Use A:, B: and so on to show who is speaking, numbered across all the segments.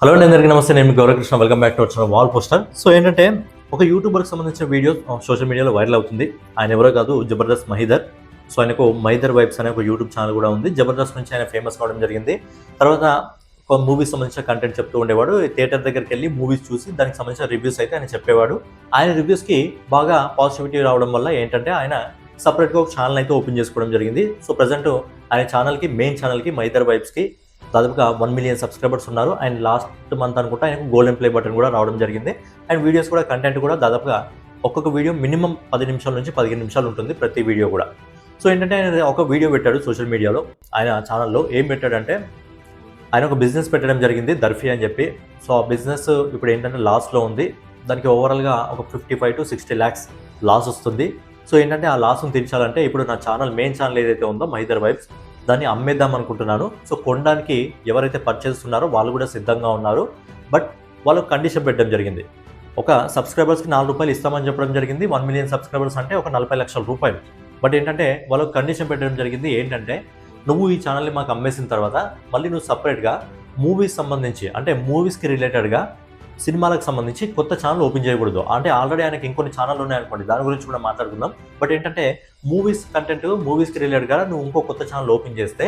A: Hello అండి, అందరికీ నమస్తే. నేను మీ గౌరకృష్ణ. వెల్కమ్ బ్యాక్ టు వచ్చిన వాల్ పోస్టర్. సో ఏంటంటే ఒక యూట్యూబర్కి సంబంధించిన వీడియో సోషల్ మీడియాలో వైరల్ అవుతుంది. ఆయన ఎవరో కాదు, జబర్దస్త్ మహీధర్. సో ఆయనకు మహీధర్ వైబ్స్ అనే ఒక యూట్యూబ్ ఛానల్ కూడా ఉంది. జబర్దస్త్ నుంచి ఆయన ఫేమస్ కావడం జరిగింది. తర్వాత ఒక మూవీస్ సంబంధించిన కంటెంట్ చెప్తూ ఉండేవాడు. థియేటర్ దగ్గరికి వెళ్ళి మూవీస్ చూసి దానికి సంబంధించిన రివ్యూస్ అయితే ఆయన చెప్పేవాడు. ఆయన రివ్యూస్కి బాగా పాజిటివిటీ రావడం వల్ల ఏంటంటే ఆయన సపరేట్గా ఒక ఛానల్ అయితే ఓపెన్ చేసుకోవడం జరిగింది. సో ప్రజెంట్ ఆయన ఛానల్కి, మెయిన్ ఛానల్కి మహీధర్ వైబ్స్కి దాదాపుగా 1 మిలియన్ సబ్స్క్రైబర్స్ ఉన్నారు. అండ్ లాస్ట్ మంత్ అనుకుంటా ఆయనకు గోల్డెన్ ప్లే బటన్ కూడా రావడం జరిగింది. అండ్ వీడియోస్ కూడా, కంటెంట్ కూడా దాదాపుగా ఒక్కొక్క వీడియో మినిమం 10 నిమిషాల నుంచి 15 నిమిషాలు ఉంటుంది ప్రతి వీడియో కూడా. సో ఏంటంటే ఆయన ఒక వీడియో పెట్టాడు సోషల్ మీడియాలో. ఆయన ఛానల్లో ఏం పెట్టాడంటే ఆయన ఒక బిజినెస్ పెట్టడం జరిగింది, దర్ఫీ అని చెప్పి. సో ఆ బిజినెస్ ఇప్పుడు ఏంటంటే లాస్లో ఉంది. దానికి ఓవరాల్గా ఒక 55 to 60 lakhs లాస్ వస్తుంది. సో ఏంటంటే ఆ లాస్ను తీర్చాలంటే ఇప్పుడు నా ఛానల్, మెయిన్ ఛానల్ ఏదైతే ఉందో మహీధర్ వైబ్స్, దాన్ని అమ్మేద్దాం అనుకుంటున్నాను. సో కొనడానికి ఎవరైతే పర్చేస్ ఉన్నారో వాళ్ళు కూడా సిద్ధంగా ఉన్నారు. బట్ వాళ్ళకు కండిషన్ పెట్టడం జరిగింది. ఒక సబ్స్క్రైబర్స్కి ₹4 ఇస్తామని చెప్పడం జరిగింది. 1 మిలియన్ సబ్స్క్రైబర్స్ అంటే ఒక 40 లక్షల రూపాయలు. బట్ ఏంటంటే వాళ్ళకు కండిషన్ పెట్టడం జరిగింది. ఏంటంటే నువ్వు ఈ ఛానల్ని మాకు అమ్మేసిన తర్వాత మళ్ళీ నువ్వు సపరేట్గా మూవీస్ సంబంధించి, అంటే మూవీస్కి రిలేటెడ్గా, సినిమాలకు సంబంధించి కొత్త ఛానల్ ఓపెన్ చేయకూడదు. అంటే ఆల్రెడీ ఆయనకి ఇంకొన్ని ఛానల్ ఉన్నాయనుకోండి, దాని గురించి కూడా మాట్లాడుకుందాం. బట్ ఏంటంటే మూవీస్ కంటెంట్, మూవీస్కి రిలేటెడ్గా నువ్వు ఇంకో కొత్త ఛానల్ ఓపెన్ చేస్తే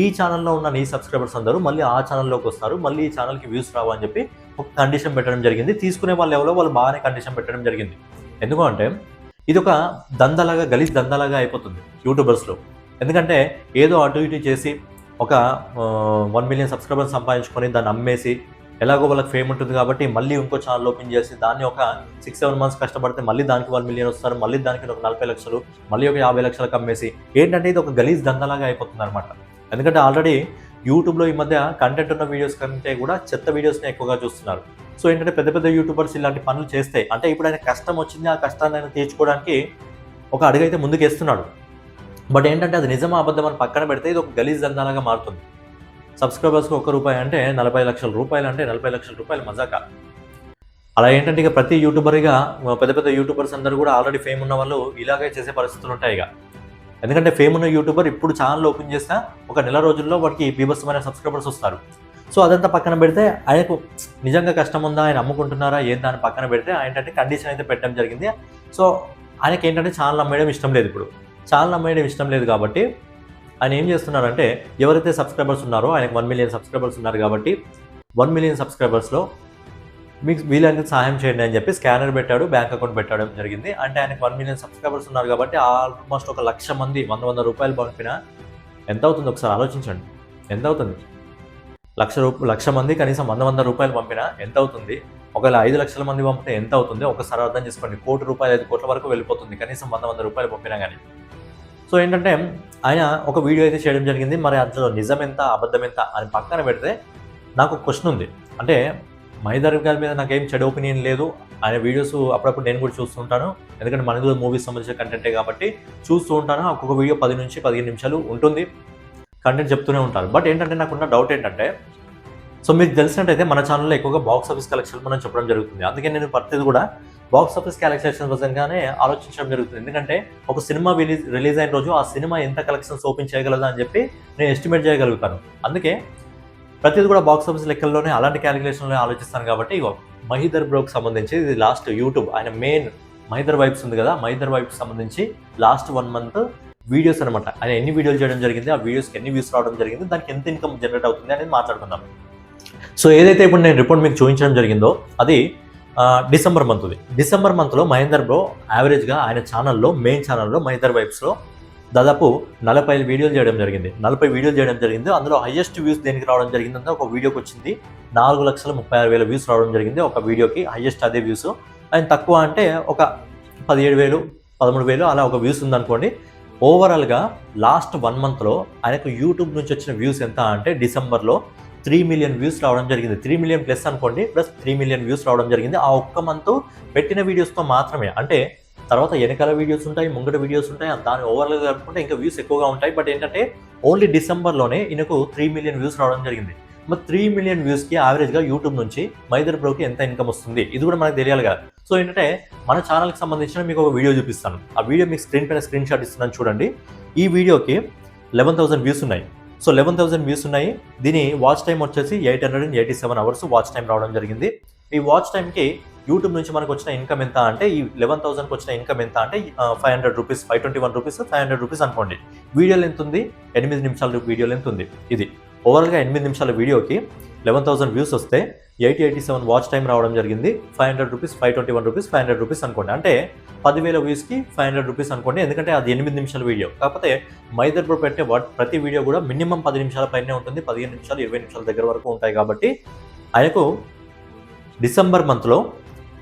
A: ఈ ఛానల్లో ఉన్న నీ సబ్స్క్రైబర్స్ అందరూ మళ్ళీ ఆ ఛానల్లోకి వస్తారు, మళ్ళీ ఈ ఛానల్కి వ్యూస్ రావు అని చెప్పి ఒక కండిషన్ పెట్టడం జరిగింది. తీసుకునే వాళ్ళు ఎవరో వాళ్ళు బాగానే కండిషన్ పెట్టడం జరిగింది. ఎందుకంటే ఇది ఒక దందలాగా, గలీజ్ దందలాగా అయిపోతుంది యూట్యూబర్స్లో. ఎందుకంటే ఏదో అటు ఇటు చేసి ఒక 1 మిలియన్ సబ్స్క్రైబర్స్ సంపాదించుకొని దాన్ని అమ్మేసి, ఎలాగో వాళ్ళకి ఫేమ్ ఉంటుంది కాబట్టి మళ్ళీ ఇంకో ఛానల్ ఓపెన్ చేసి దాన్ని ఒక 6-7 months కష్టపడితే మళ్ళీ దానికి 1 మిలియన్ వస్తారు, మళ్ళీ దానికి ఒక 40 లక్షలు, మళ్ళీ ఒక 50 లక్షలకు అమ్మేసి, ఏంటంటే ఇది ఒక గలీజ్ దందలాగా అయిపోతుంది అనమాట. ఎందుకంటే ఆల్రెడీ యూట్యూబ్లో ఈ మధ్య కంటెంట్ ఉన్న వీడియోస్ కంటే కూడా చెత్త వీడియోస్ని ఎక్కువగా చూస్తున్నారు. సో ఏంటంటే పెద్ద పెద్ద యూట్యూబర్స్ ఇలాంటి పనులు చేస్తే, అంటే ఇప్పుడు ఆయన కష్టం వచ్చింది, ఆ కష్టాన్ని ఆయన తీర్చుకోవడానికి ఒక అడుగైతే ముందుకేస్తున్నాడు. బట్ ఏంటంటే అది నిజమా అబద్ధం అని పక్కన పెడితే ఇది ఒక గలీజ్ దందాలాగా మారుతుంది. సబ్స్క్రైబర్స్కి ₹1 అంటే 40 లక్షల రూపాయలు, అంటే 40 లక్షల రూపాయలు మజాక. అలా ఏంటంటే ఇక ప్రతి యూట్యూబర్గా పెద్ద పెద్ద యూట్యూబర్స్ అందరూ కూడా ఆల్రెడీ ఫేమ్ ఉన్న వాళ్ళు ఇలాగే చేసే పరిస్థితులు ఉంటాయి ఇక. ఎందుకంటే ఫేమ్ ఉన్న యూట్యూబర్ ఇప్పుడు ఛానల్ ఓపెన్ చేస్తే ఒక నెల రోజుల్లో వాడికి బీభత్సమైన సబ్స్క్రైబర్స్ వస్తారు. సో అదంతా పక్కన పెడితే ఆయనకు నిజంగా కష్టం ఉందా, ఆయన అమ్ముకుంటున్నారా ఏందా అని పక్కన పెడితే ఏంటంటే కండిషన్ అయితే పెట్టడం జరిగింది. సో ఆయనకి ఏంటంటే ఛానల్ అమ్మేయడం ఇష్టం లేదు. ఇప్పుడు ఛానల్ అమ్మేయడం ఇష్టం లేదు కాబట్టి ఆయన ఏం చేస్తున్నారంటే ఎవరైతే సబ్స్క్రైబర్స్ ఉన్నారో, ఆయనకు 1 మిలియన్ సబ్స్క్రైబర్స్ ఉన్నారు కాబట్టి 1 మిలియన్ సబ్స్క్రైబర్స్లో మీకు వీలైనంత సహాయం చేయండి అని చెప్పి స్కానర్ పెట్టాడు, బ్యాంక్ అకౌంట్ పెట్టడం జరిగింది. అంటే ఆయనకు 1 మిలియన్ సబ్స్క్రైబర్స్ ఉన్నారు కాబట్టి ఆల్మోస్ట్ ఒక 1,00,000 మంది ₹100 పంపినా ఎంత అవుతుంది ఒకసారి ఆలోచించండి. ఎంత అవుతుంది? 1,00,000 మంది కనీసం ₹100 పంపినా ఎంత అవుతుంది? ఒకవేళ 5 లక్షల మంది పంపితే ఎంత అవుతుంది? ఒకసారి అర్థం చేసుకోండి. ₹1,00,00,000, 5 కోట్ల వరకు వెళ్ళిపోతుంది కనీసం ₹100 పంపినా కానీ. సో ఏంటంటే ఆయన ఒక వీడియో అయితే చేయడం జరిగింది. మరి అందులో నిజం ఎంత, అబద్ధం ఎంత అని పక్కన పెడితే నాకు ఒక క్వశ్చన్ ఉంది. అంటే మహీధర్ గారి మీద నాకేం చెడు ఒపీనియన్ లేదు. ఆయన వీడియోస్ అప్పుడప్పుడు నేను కూడా చూస్తుంటాను. ఎందుకంటే మనకు కూడా మూవీస్ సంబంధించిన కంటెంటే కాబట్టి చూస్తూ ఉంటాను. ఒక్కొక్క వీడియో 10 నుంచి 15 నిమిషాలు ఉంటుంది, కంటెంట్ చెప్తూనే ఉంటారు. బట్ ఏంటంటే నాకున్న డౌట్ ఏంటంటే, సో మీకు తెలిసినట్టయితే మన ఛానల్లో ఎక్కువగా బాక్స్ ఆఫీస్ కలెక్షన్ మనం చెప్పడం జరుగుతుంది. అందుకే నేను ప్రతిది కూడా బాక్స్ ఆఫీస్ కలెక్షన్స్ విధంగానే ఆలోచించడం జరుగుతుంది. ఎందుకంటే ఒక సినిమా రిలీజ్ అయిన రోజు ఆ సినిమా ఎంత కలెక్షన్స్ ఓపెన్ చేయగలదా అని చెప్పి నేను ఎస్టిమేట్ చేయగలుగుతాను. అందుకే ప్రతిది కూడా బాక్స్ ఆఫీస్ లెక్కల్లోనే అలాంటి క్యాలిక్యులేషన్లో ఆలోచిస్తాను. కాబట్టి మహీధర్ బ్రోకి సంబంధించి ఇది లాస్ట్ యూట్యూబ్, ఆయన మెయిన్ మహీధర్ వైబ్స్ ఉంది కదా, మహీధర్ వైబ్స్ సంబంధించి లాస్ట్ 1 month వీడియోస్ అనమాట. ఆయన ఎన్ని వీడియోలు చేయడం జరిగింది, ఆ వీడియోస్కి ఎన్ని వ్యూస్ రావడం జరిగింది, దానికి ఎంత ఇన్కమ్ జనరేట్ అవుతుంది అనేది మాట్లాడుకుందాం. సో ఏదైతే ఇప్పుడు నేను రిపోర్ట్ మీకు చూపించడం జరిగిందో అది డిసెంబర్ మంత్ది. డిసెంబర్ మంత్లో మహీధర్ బ్రో యావరేజ్గా ఆయన ఛానల్లో, మెయిన్ ఛానల్లో మహీధర్ వైబ్స్లో దాదాపు 40 వీడియోలు చేయడం జరిగింది. 40 వీడియోలు చేయడం జరిగింది. అందులో హైయెస్ట్ వ్యూస్ దేనికి రావడం జరిగిందంటే ఒక వీడియోకి వచ్చింది 4,36,000 వ్యూస్ రావడం జరిగింది. ఒక వీడియోకి హైయెస్ట్ అదే వ్యూస్. ఆయన తక్కువ అంటే ఒక 17,000, 13,000 అలా ఒక వ్యూస్ ఉందనుకోండి. ఓవరాల్గా లాస్ట్ 1 monthలో ఆయనకు యూట్యూబ్ నుంచి వచ్చిన వ్యూస్ ఎంత అంటే డిసెంబర్లో 3 మిలియన్ వ్యూస్ రావడం జరిగింది. 3 మిలియన్ ప్లస్ అనుకోండి, ప్లస్ 3 మిలియన్ వ్యూస్ రావడం జరిగింది ఆ ఒక్క మంత్ పెట్టిన వీడియోస్తో మాత్రమే. అంటే తర్వాత వెనకాల వీడియోస్ ఉంటాయి, ముంగట వీడియోస్ ఉంటాయి, దాని ఓవర్గా కలుపుకుంటే ఇంకా వ్యూస్ ఎక్కువగా ఉంటాయి. బట్ ఏంటంటే ఓన్లీ డిసెంబర్లోనే ఈయనకు 3 మిలియన్ వ్యూస్ రావడం జరిగింది. మరి 3 మిలియన్ వ్యూస్కి యావరేజ్గా యూట్యూబ్ నుంచి మహీధర్ బ్రోకి ఎంత ఇన్కమ్ వస్తుంది, ఇది కూడా మనకు తెలియాలి కదా. సో ఏంటంటే మన ఛానల్కి సంబంధించిన మీకు ఒక వీడియో చూపిస్తాను. ఆ వీడియో మీకు స్క్రీన్ పైన స్క్రీన్ షాట్ ఇస్తున్నాను చూడండి. ఈ వీడియోకి 11,000 వ్యూస్ ఉన్నాయి. సో 11,000 వ్యూస్ ఉన్నాయి. దీని వాచ్ టైం వచ్చేసి 887 అవర్స్ వాచ్ టైం రావడం జరిగింది. ఈ వాచ్ టైంకి యూట్యూబ్ నుంచి మనకు వచ్చిన ఇన్కమ్ ఎంత అంటే ఈ 11,000కి వచ్చిన ఇన్కమ్ ఎంత అంటే 500 రూపీస్, 521 రూపీస్, 500 రూపీస్ అనుకోండి. వీడియో లెంత్ ఉంది 8 నిమిషాల వీడియో లెంత్ ఉంది. ఇది ఓవరాల్గా 8 నిమిషాల వీడియోకి 11,000 వ్యూస్ వస్తే 887 వాచ్ టైం రావడం జరిగింది. 500 రూపీస్, 521 రూపీస్, 500 రూపీస్ అనుకోండి. అంటే 10,000 వ్యూస్కి 500 రూపీస్ అనుకోండి. ఎందుకంటే అది 8 నిమిషాల వీడియో. కాకపోతే మైదర్ బ్రో పెట్టే ప్రతి వీడియో కూడా మినిమం 10 నిమిషాల పైనే ఉంటుంది. 15 నిమిషాలు, 20 నిమిషాల దగ్గర వరకు ఉంటాయి. కాబట్టి ఆయనకు డిసెంబర్ మంత్లో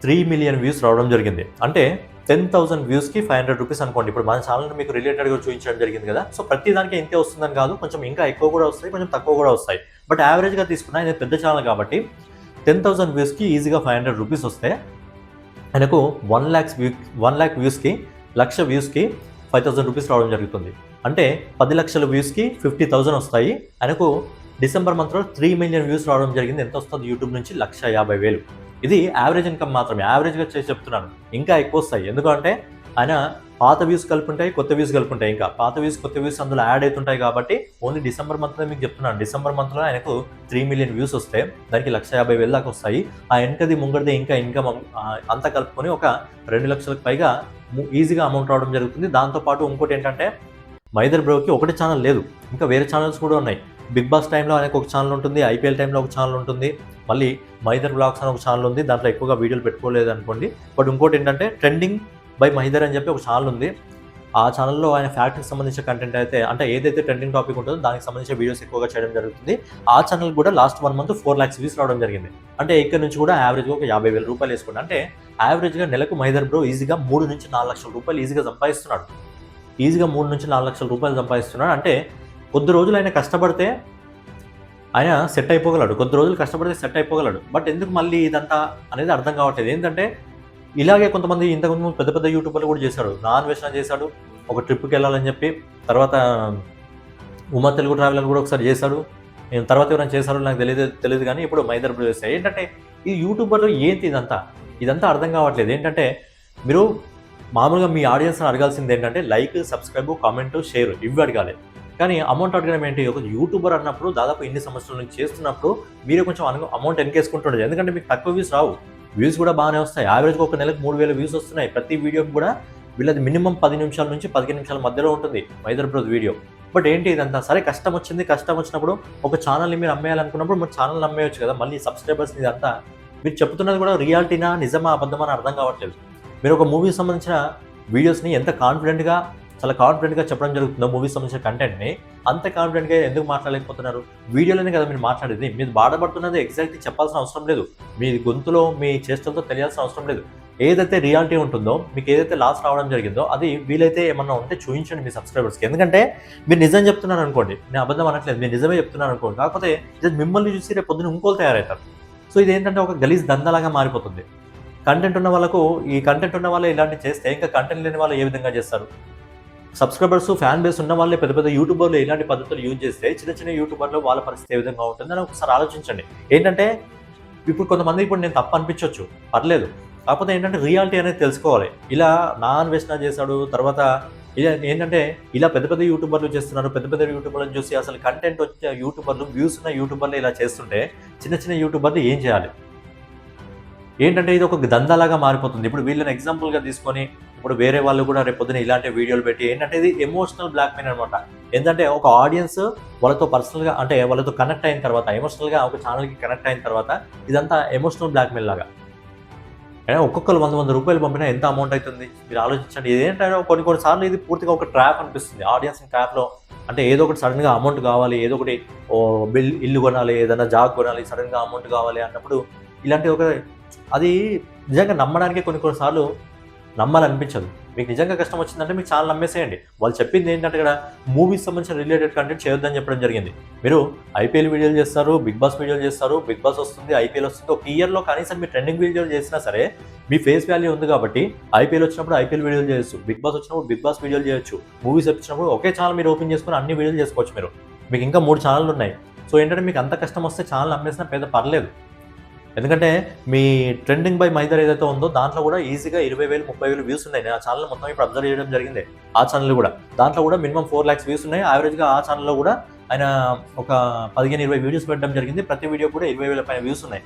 A: 3 మిలియన్ వ్యూస్ రావడం జరిగింది. అంటే 10,000 వ్యూస్కి 500 రూపీస్ అనుకోండి. ఇప్పుడు మన ఛానల్ మీకు రిలేటెడ్గా చూపించడం జరిగింది కదా. సో ప్రతి దానికి ఇంతే వస్తుందని కాదు, కొంచెం ఇంకా ఎక్కువ కూడా వస్తాయి, కొంచెం తక్కువ కూడా వస్తాయి. బట్ యావరేజ్గా తీసుకున్నా ఇది పెద్ద ఛానల్ కాబట్టి 10,000 వ్యూస్కి ఈజీగా 500 రూపీస్ వస్తే ఆయనకు 1 lakh వ్యూస్కి 1,00,000 వ్యూస్కి 5,000 రూపీస్ రావడం జరుగుతుంది. అంటే 10 లక్షల వ్యూస్కి 50,000 వస్తాయి. ఆయనకు డిసెంబర్ మంత్లో 3 మిలియన్ వ్యూస్ రావడం జరిగింది. ఎంత వస్తుంది యూట్యూబ్ నుంచి? 1,50,000. ఇది యావరేజ్ ఇన్కమ్ మాత్రమే. యావరేజ్గా చేసి చెప్తున్నాను, ఇంకా ఎక్కువ వస్తాయి. ఎందుకంటే ఆయన పాత వ్యూస్ కలుపుంటాయి, కొత్త వ్యూస్ కలుపుంటాయి. ఇంకా పాత వ్యూస్, కొత్త వ్యూస్ అందులో యాడ్ అవుతుంటాయి. కాబట్టి ఓన్లీ డిసెంబర్ మంత్లో మీకు చెప్తున్నాను, డిసెంబర్ మంత్లో ఆయనకు 3 మిలియన్ వ్యూస్ వస్తే దానికి 1,50,000 దాకా వస్తాయి. ఆ వెనకది ముంగడిది ఇంకా ఇన్కమ్ అంతా కలుపుకొని ఒక 2 లక్షలకు పైగా ఈజీగా అమౌంట్ రావడం జరుగుతుంది. దాంతోపాటు ఇంకోటి ఏంటంటే మైదర్ బ్రోకి ఒకటి ఛానల్ లేదు, ఇంకా వేరే ఛానల్స్ కూడా ఉన్నాయి. బిగ్ బాస్ టైంలో ఆయనకు ఒక ఛానల్ ఉంటుంది, ఐపీఎల్ టైంలో ఒక ఛానల్ ఉంటుంది, మళ్ళీ మైదర్ బ్లాగ్స్ అని ఒక ఛానల్ ఉంది. దాంట్లో ఎక్కువగా వీడియోలు పెట్టుకోలేదు అనుకోండి. బట్ ఇంకోటి ఏంటంటే ట్రెండింగ్ బై మైదర్ అని చెప్పి ఒక ఛానల్ ఉంది. ఆ ఛానల్లో ఆయన ఫ్యాక్టరీకి సంబంధించిన కంటెంట్ అయితే, అంటే ఏదైతే ట్రెండింగ్ టాపిక్ ఉంటుందో దానికి సంబంధించిన వీడియోస్ ఎక్కువగా చేయడం జరుగుతుంది. ఆ ఛానల్ కూడా లాస్ట్ 1 మంత్ 4 lakhs వ్యూస్ రావడం జరిగింది. అంటే ఇక్కడ నుంచి కూడా యావరేజ్గా ఒక 50,000 రూపాయలు వేసుకోండి. అంటే యావరేజ్గా నెలకు మైదర్ బ్రో ఈజీగా 3 నుంచి 4 లక్షల రూపాయలు ఈజీగా సంపాదిస్తున్నాడు. ఈజీగా 3 నుంచి 4 లక్షల రూపాయలు సంపాదిస్తున్నాడు. అంటే కొద్ది రోజులు ఆయన కష్టపడితే ఆయన సెట్ అయిపోగలడు, కొద్ది రోజులు కష్టపడితే సెట్ అయిపోగలడు. బట్ ఎందుకు మళ్ళీ ఇదంతా అనేది అర్థం కావట్లేదు. ఏంటంటే ఇలాగే కొంతమంది ఇంతకుముందు పెద్ద పెద్ద యూట్యూబర్లు కూడా చేశాడు. నాన్ వెజ్ చేశాడు, ఒక ట్రిప్కి వెళ్ళాలని చెప్పి. తర్వాత ఉమా తెలుగు ట్రావెలర్ కూడా ఒకసారి చేశాడు. నేను తర్వాత ఎవరైనా చేశాడో నాకు తెలియదు కానీ ఇప్పుడు మైదర్ బ్రో చేస్తాయి. ఏంటంటే ఈ యూట్యూబర్లు ఏంటి ఇదంతా అర్థం కావట్లేదు. ఏంటంటే మీరు మామూలుగా మీ ఆడియన్స్ని అడగాల్సింది ఏంటంటే లైక్, సబ్స్క్రైబ్, కామెంట్, షేర్ ఇవి అడగాలి. కానీ అమౌంట్ అడగడం ఏంటి? ఒక యూట్యూబర్ అన్నప్పుడు దాదాపు ఇన్ని సంవత్సరాల నుంచి చేస్తున్నప్పుడు మీరే కొంచెం అమౌంట్ వెనకేసుకుంటుండదు. ఎందుకంటే మీకు తక్కువ వ్యూస్ రావు, వ్యూస్ కూడా బాగానే వస్తాయి. యావరేజ్గా ఒక నెలకు 3,000 వ్యూస్ వస్తున్నాయి. ప్రతి వీడియోకి కూడా వీళ్ళది మినిమం 10 నిమిషాల నుంచి 15 నిమిషాల మధ్యలో ఉంటుంది మైదర్ బ్రో వీడియో. బట్ ఏంటి ఇదంతా? సరే కష్టం వచ్చినప్పుడు ఒక ఛానల్ని మీరు అమ్మేయాలనుకున్నప్పుడు మీరు ఛానల్ అమ్మేయచ్చు కదా. మళ్ళీ సబ్స్క్రైబర్స్ ఇదంతా మీరు చెప్తున్నది కూడా రియాలిటీనా, నిజమా, అబద్ధమా అని అర్థం కావట్లేదు. మీరు ఒక మూవీకి సంబంధించిన వీడియోస్ని ఎంత చాలా కాన్ఫిడెంట్గా చెప్పడం జరుగుతుందో, మూవీకి సంబంధించిన కంటెంట్ని అంత కాన్ఫిడెంట్గా ఎందుకు మాట్లాడలేకపోతున్నారు? వీడియోలోనే కదా మీరు మాట్లాడేది. మీరు బాధపడుతున్నది ఎగ్జాక్ట్లీ చెప్పాల్సిన అవసరం లేదు, మీ గొంతులో మీ చేష్టలతో తెలియాల్సిన అవసరం లేదు. ఏదైతే రియాలిటీ ఉంటుందో, మీకు ఏదైతే లాస్ రావడం జరిగిందో అది వీలైతే ఏమన్నా ఉంటే చూపించండి మీ సబ్స్క్రైబర్స్కి. ఎందుకంటే మీరు నిజం చెప్తున్నారు అనుకోండి, నేను అబద్ధం అనట్లేదు, మీరు నిజమే చెప్తున్నారు అనుకోండి. కాకపోతే ఇది మిమ్మల్ని చూసి రేపు పొద్దున ఇంకోలు తయారవుతారు. సో ఇది ఏంటంటే ఒక గలీజ్ దందాలాగా మారిపోతుంది. కంటెంట్ ఉన్న వాళ్ళకు, ఈ కంటెంట్ ఉన్న వాళ్ళే ఇలాంటివి చేస్తే ఇంకా కంటెంట్ లేని వాళ్ళు ఏ విధంగా చేస్తారు? సబ్స్క్రైబర్స్, ఫ్యాన్ బేస్ ఉన్న వాళ్ళే పెద్ద పెద్ద యూట్యూబర్లు ఇలాంటి పద్ధతులు యూజ్ చేస్తే చిన్న యూట్యూబర్లు వాళ్ళ పరిస్థితి ఏ విధంగా ఉంటుందని ఒకసారి ఆలోచించండి. ఏంటంటే ఇప్పుడు కొంతమంది నేను తప్పు అనిపించవచ్చు, పర్లేదు. కాకపోతే ఏంటంటే రియాలిటీ అనేది తెలుసుకోవాలి. ఇలా నాన్ వెజ్ చేశాడు, తర్వాత ఇలా ఏంటంటే ఇలా పెద్ద యూట్యూబర్లు చేస్తున్నారు. పెద్ద యూట్యూబర్లను చూసి అసలు కంటెంట్ వచ్చే యూట్యూబర్లు, వ్యూస్ ఉన్న యూట్యూబర్లు ఇలా చేస్తుంటే చిన్న యూట్యూబర్లు ఏం చేయాలి? ఏంటంటే ఇది ఒక దందాలాగా మారిపోతుంది. ఇప్పుడు వీళ్ళని ఎగ్జాంపుల్గా తీసుకొని ఇప్పుడు వేరే వాళ్ళు కూడా రేపు పొద్దున ఇలాంటి వీడియోలు పెట్టి ఏంటంటే ఇది ఎమోషనల్ బ్లాక్మెయిల్ అనమాట. ఏంటంటే ఒక ఆడియన్స్ వాళ్ళతో పర్సనల్గా, అంటే వాళ్ళతో కనెక్ట్ అయిన తర్వాత, ఎమోషనల్గా ఒక ఛానల్కి కనెక్ట్ అయిన తర్వాత ఇదంతా ఎమోషనల్ బ్లాక్మెయిల్ లాగా. ఒక్కొక్కరు 100 రూపాయలు పంపినా ఎంత అమౌంట్ అవుతుంది మీరు ఆలోచించండి. ఇదేంటంటే కొన్నిసార్లు ఇది పూర్తిగా ఒక ట్రాప్ అనిపిస్తుంది. ఆడియన్స్ ట్రాప్లో అంటే ఏదో ఒకటి సడన్గా అమౌంట్ కావాలి, ఏదో ఒకటి ఇల్లు కొనాలి, ఏదైనా జాబ్ కొనాలి, సడన్గా అమౌంట్ కావాలి అన్నప్పుడు ఇలాంటి అది నిజంగా నమ్మడానికి కొన్నిసార్లు నమ్మాలనిపించదు. మీకు నిజంగా కష్టం వచ్చిందంటే మీకు ఛానల్ అమ్మేసేయండి. వాళ్ళు చెప్పింది ఏంటంటే ఇక్కడ మూవీస్ సంబంధించిన రిలేటెడ్ కంటెంట్ చేయొద్దని చెప్పడం జరిగింది. మీరు ఐపీఎల్ వీడియోలు చేస్తారు, బిగ్ బాస్ వీడియోలు చేస్తారు, బిగ్ బాస్ వస్తుంది, ఐపీఎల్ వస్తుంది. ఒక ఇయర్లో కనీసం మీరు ట్రెండింగ్ వీడియోలు చేసినా సరే మీ ఫేస్ వాల్యూ ఉంది కాబట్టి ఐపీఎల్ వచ్చినప్పుడు ఐపీఎల్ వీడియోలు చేయొచ్చు, బిగ్ బాస్ వచ్చినప్పుడు బిగ్ బాస్ వీడియోలు చేయొచ్చు, మూవీస్ వచ్చినప్పుడు ఒకే ఛానల్ మీరు ఓపెన్ చేసుకుని అన్ని వీడియోలు చేసుకోవచ్చు. మీకు ఇంకా 3 ఛానళ్ళు ఉన్నాయి. సో ఏంటంటే మీకు అంత కష్టం వస్తే ఛానల్ అమ్మేసినా పెద్ద పర్లేదు. ఎందుకంటే మీ ట్రెండింగ్ బై మైదర్ ఏదైతే ఉందో దాంట్లో కూడా ఈజీగా 20,000 30,000 వ్యూస్ ఉన్నాయి. నేను ఆ ఛానల్ మొత్తం ఇప్పుడు అబ్జర్వ్ చేయడం జరిగింది. ఆ ఛానల్ కూడా దాంట్లో కూడా మినిమం 4 lakhs వ్యూస్ ఉన్నాయి. యావరేజ్గా ఆ ఛానల్లో కూడా ఆయన ఒక 15-20 వీడియోస్ పెట్టడం జరిగింది. ప్రతి వీడియో కూడా 20,000 పైన వ్యూస్ ఉన్నాయి.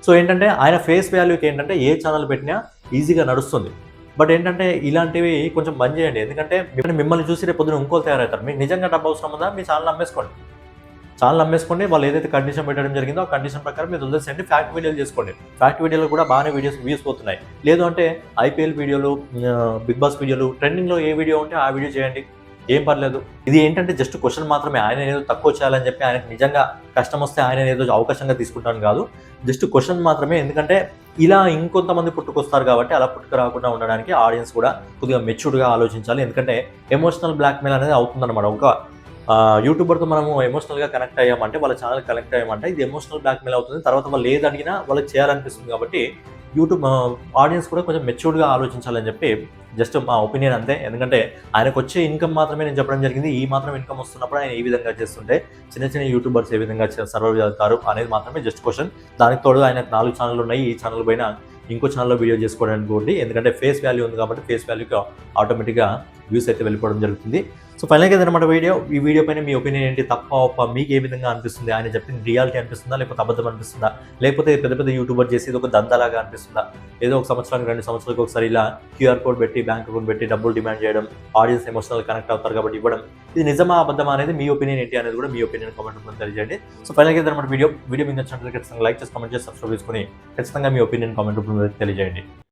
A: సో ఏంటంటే ఆయన ఫేస్ వాల్యూకి ఏంటంటే ఏ ఛానల్ పెట్టినా ఈజీగా నడుస్తుంది. బట్ ఏంటంటే ఇలాంటివి కొంచెం బంద్ చేయండి. ఎందుకంటే మిమ్మల్ని చూసి రేపు పొద్దున ఇంకోళ్ళు తయారవుతారు. మీకు నిజంగా డబ్బు అవసరం ఉందా, మీ ఛానల్ అమ్మేసుకోండి. ఛానల్ అమ్మేసుకోండి. వాళ్ళు ఏదైతే కండిషన్ పెట్టడం జరిగిందో ఆ కండిషన్ ప్రకారం మీరు వదిలేసేయండి. ఫ్యాక్ట్ వీడియోలు చేసుకోండి. ఫ్యాక్ట్ వీడియోలు కూడా బాగానే వ్యూస్ పోతున్నాయి. లేదు అంటే ఐపీఎల్ వీడియోలు, బిగ్ బాస్ వీడియోలు, ట్రెండింగ్లో ఏ వీడియో ఉంటే ఆ వీడియో చేయండి, ఏం పర్లేదు. ఇది ఏంటంటే జస్ట్ క్వశ్చన్ మాత్రమే. ఆయన ఏదో తక్కువ చేయాలని చెప్పి ఆయనకు నిజంగా కష్టం వస్తే ఆయన ఏదో అవకాశంగా తీసుకుంటాను కాదు, జస్ట్ క్వశ్చన్ మాత్రమే. ఎందుకంటే ఇలా ఇంకొంతమంది పుట్టుకొస్తారు కాబట్టి అలా పుట్టుకు రాకుండా ఉండడానికి ఆడియన్స్ కూడా కొద్దిగా మెచ్యూర్డ్గా ఆలోచించాలి. ఎందుకంటే ఎమోషనల్ బ్లాక్మెయిల్ అనేది అవుతుందన్నమాట. ఒక యూట్యూబర్తో మనము ఎమోషనల్గా కనెక్ట్ అయ్యామంటే, వాళ్ళ ఛానల్ కనెక్ట్ అయ్యామంటే ఇది ఎమోషనల్ బ్లాక్మెయిల్ అవుతుంది. తర్వాత వాళ్ళు ఏది అడిగినా వాళ్ళకి చేయాలనిపిస్తుంది. కాబట్టి యూట్యూబ్ ఆడియన్స్ కూడా కొంచెం మెచ్యూర్డ్గా ఆలోచించాలని చెప్పి జస్ట్ మా ఒపీనియన్ అంతే. ఎందుకంటే ఆయనకు వచ్చే ఇన్కమ్ మాత్రమే నేను చెప్పడం జరిగింది. ఈ మాత్రం ఇన్కమ్ వస్తున్నప్పుడు ఆయన ఈ విధంగా చేస్తుంటే చిన్న యూట్యూబర్స్ ఏ విధంగా సర్వైవ్ చేస్తారు అనేది మాత్రమే జస్ట్ క్వశ్చన్. దానికి తోడు ఆయనకు 4 ఛానల్ ఉన్నాయి. ఈ ఛానల్ పైన ఇంకో ఛానల్లో వీడియో చేసుకోవడానికి కూడా, ఎందుకంటే ఫేస్ వాల్యూ ఉంది కాబట్టి ఫేస్ వాల్యూకి ఆటోమేటిక్గా వ్యూస్ అయితే వెళ్ళిపోవడం జరుగుతుంది. సో ఫైనల్గా ఏదన్నమాట ఈ వీడియో పైన మీ ఒపీనియన్ ఏంటి? తప్ప ఒప్ప మీకు ఏ విధంగా అనిపిస్తుంది? ఆయన చెప్పింది రియాలిటీ అనిపిస్తుందా, లేకపోతే అబద్ధం అనిపిస్తుందా, లేకపోతే పెద్ద యూట్యూబర్ చేసి ఇది ఒక దందాలాగా అనిపిస్తుందా? ఏదో ఒక సంవత్సరానికి 2 సంవత్సరాలకు ఒకసారి ఇలా క్యూఆర్ కోడ్ పెట్టి బ్యాంక్ అకౌంట్ పెట్టి డబ్బులు డిమాండ్ చేయడం, ఆడియన్స్ ఎమోషనల్ కనెక్ట్ అవుతారు కాబట్టి ఇవ్వడం, ఇది నిజమా అబద్ధమా అనేది మీ ఒపీనియన్ ఏంటి అనేది కూడా మీ ఒపీనియన్ కామెంట్ రూపంలో తెలియజేయండి. సో ఫైనల్గా ఏదన్నమాట వీడియో మీకు నచ్చినట్లయితే ఖచ్చితంగా లైక్ చేసి, కామెంట్ చేసి, సబ్స్క్రైబ్ చేసుకుని ఖచ్చితంగా మీ ఒపీనియన్ కామెంట్ రూపంలో తెలియజేయండి.